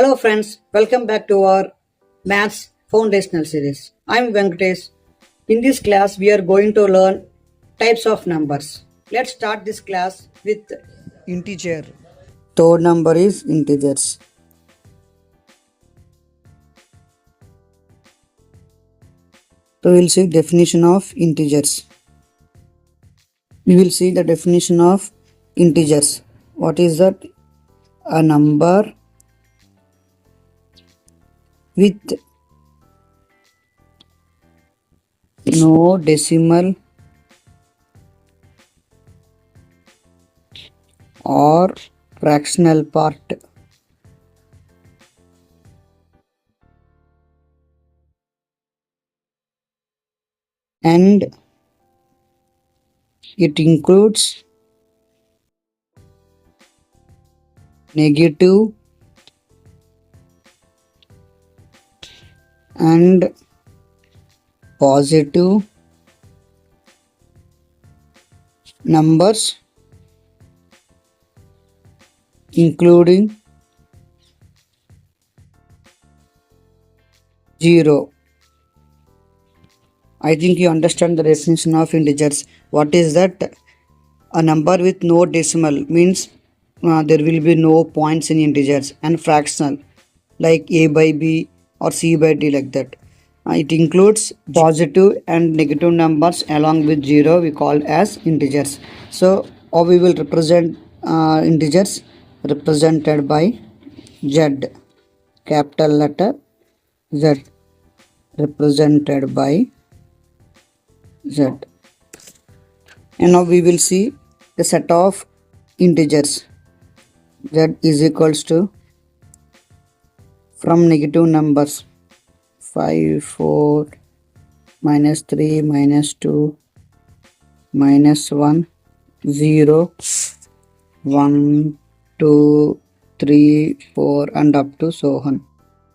Hello friends, welcome back to our Maths Foundational series. I'm Venkatesh. In this class, we are going to learn types of numbers. Let's start this class with integer. Third number is integers. So we'll see definition of integers. We will see the definition of integers. What is that? A number with no decimal or fractional part. And it includes negative and positive numbers, including 0. I think you understand the definition of integers. What is that? A number with no decimal means there will be no points in integers, and fractional like a by b or c by d, like that. It includes positive and negative numbers along with 0, we call as integers. So how we will represent integers? Represented by z, capital letter z, represented by z. And now we will see the set of integers. Z is equals to, from negative numbers, 5, 4, minus 3, minus 2, minus 1, 0, 1, 2, 3, 4, and up to so on.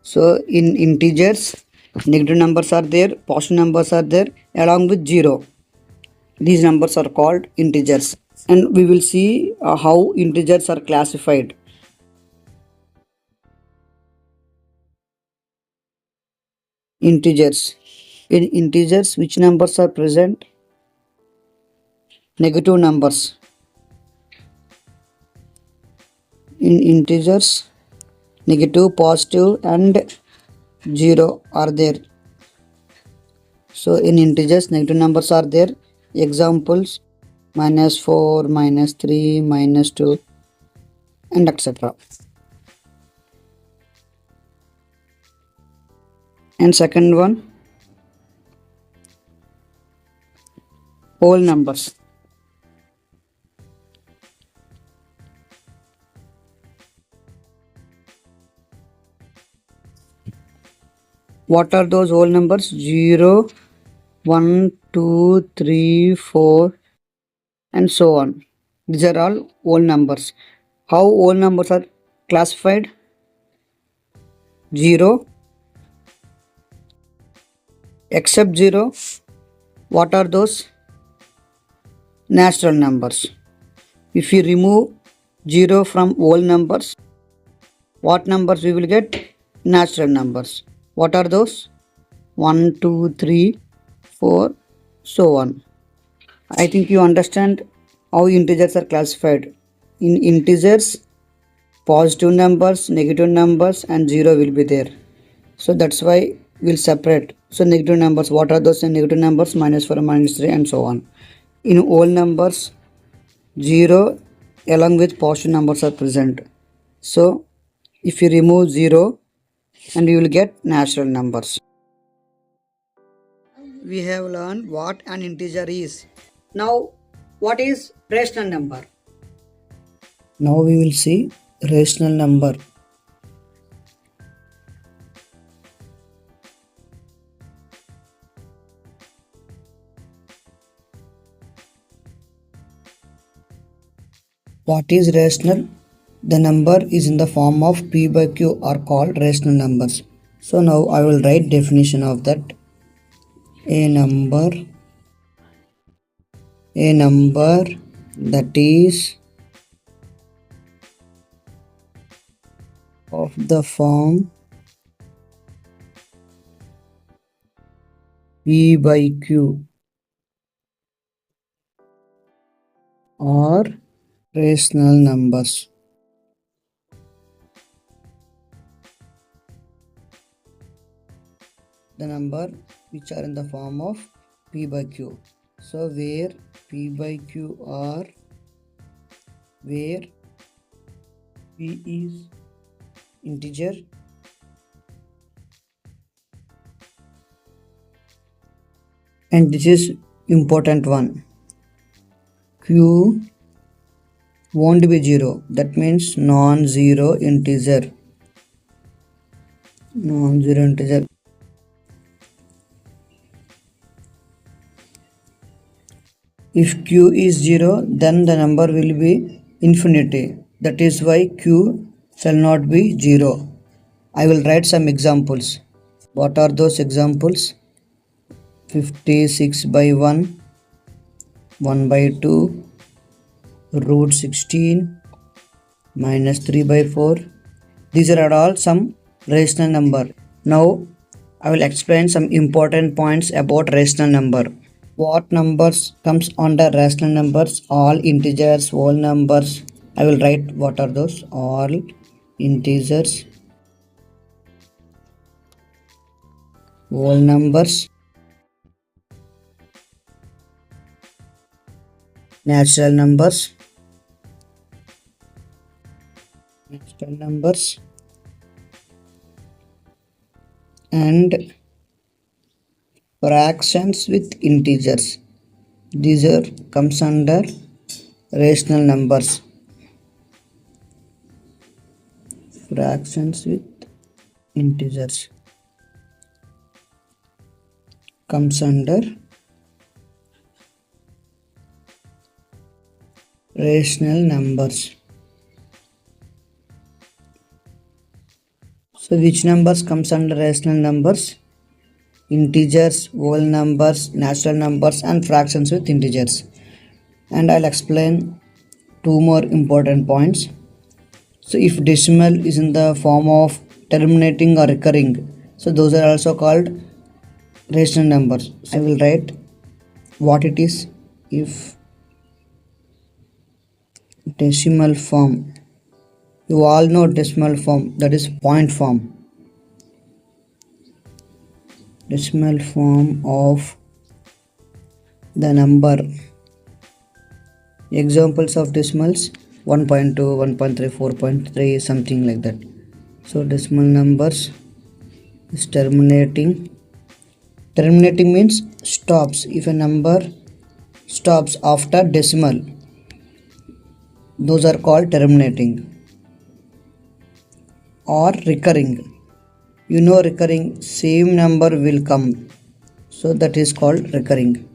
So in integers, negative numbers are there, positive numbers are there, along with 0. These numbers are called integers. And we will see how integers are classified. Integers. In integers, which numbers are present? Negative numbers. In integers, negative, positive, and 0 are there. So in integers, negative numbers are there. Examples: minus 4, minus 3, minus 2, and etc. And second one, whole numbers. What are those whole numbers? 0, 1, 2, 3, 4, and so on. These are all whole numbers. How whole numbers are classified? 0, except 0. What are those? Natural numbers. If you remove 0 from whole numbers, what numbers we will get? Natural numbers. What are those? 1, 2, 3, 4, so on. I think you understand how integers are classified. In integers, positive numbers, negative numbers, and 0 will be there. So that's why we'll separate. So negative numbers, what are those negative numbers? Minus 4, minus 3, and so on. In whole numbers, 0 along with positive numbers are present. So if you remove 0, and you will get natural numbers. We have learned what an integer is. Now, what is rational number? Now we will see rational number. What is rational? The number is in the form of p by q are called rational numbers. So now I will write definition of that. A number that is of the form P by Q are rational numbers. The number which are in the form of P by Q. So where P by Q are, where P is integer and this is important one, Q won't be 0, that means non-zero integer. If Q is 0, then the number will be infinity. That is why Q shall not be 0. I will write some examples. What are those examples? 56 by 1, 1 by 2, root 16, minus 3 by 4. These are all some rational number. Now I will explain some important points about rational number. What numbers comes under rational numbers? All integers, whole numbers. I will write what are those. All integers, whole numbers, natural numbers, and fractions with integers. These are comes under rational numbers. Fractions with integers comes under rational numbers. So which numbers comes under rational numbers? Integers, whole numbers, natural numbers and fractions with integers. And I'll explain two more important points. So if decimal is in the form of terminating or recurring, so those are also called rational numbers. So I will write what it is. If decimal form, you all know decimal form, that is point form. Decimal form of the number. Examples of decimals 1.2, 1.3, 4.3, something like that. So decimal numbers is terminating. Terminating means stops. If a number stops after decimal, those are called terminating. Or recurring. You know recurring, same number will come. So that is called recurring.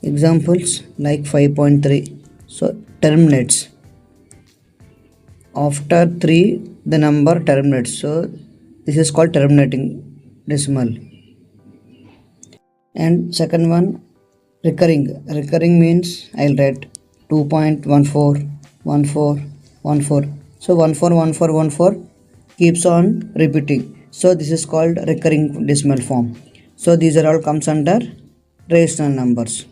Examples like 5.3. So terminates. After 3 the number terminates. So this is called terminating decimal. And second one, recurring. Recurring means I'll write 2.141414. So 141414 keeps on repeating. So this is called recurring decimal form. So these are all comes under rational numbers.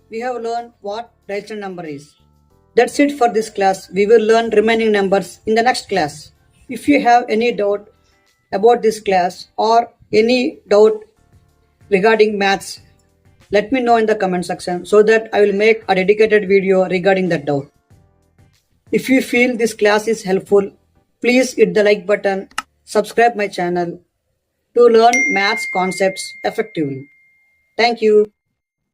We have learned what rational number is. That's it for this class. We will learn remaining numbers in the next class. If you have any doubt about this class or any doubt regarding maths, let me know in the comment section so that I will make a dedicated video regarding that doubt. If you feel this class is helpful, please hit the like button, subscribe my channel to learn maths concepts effectively. Thank you.